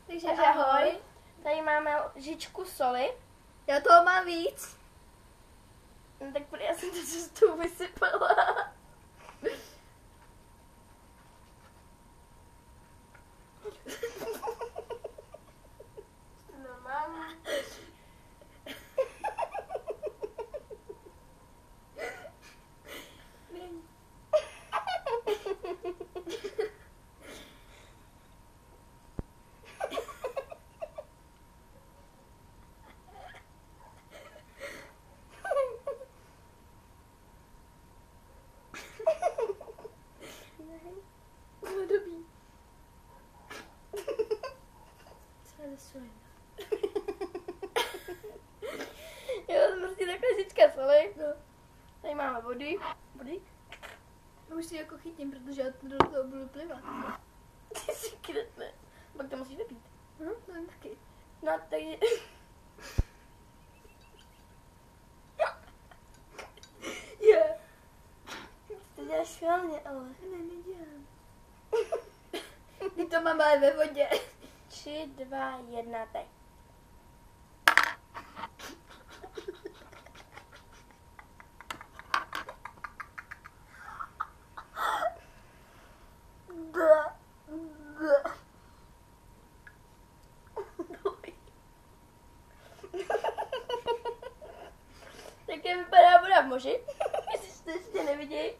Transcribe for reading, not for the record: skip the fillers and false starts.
Takže ahoj. Tady máme lžičku soli. Já toho mám víc. No, tak já jsem to cestou vysypala. Normálně. No dobrý. Co je za soli? Jo, to prostě takhle lžička soli. No. Tady máme vody. No už si jako chytím, protože já to do toho budu plivat. Ty si kretne. Pak to musíš vypít. No taky. No, takže... Jo. To děláš schválně, ale... Ne, nedělám. Ty to mám ale ve vodě. 3, 2, 1, teď. Tak vypadá voda v moři, jestli jste ještě neviděli.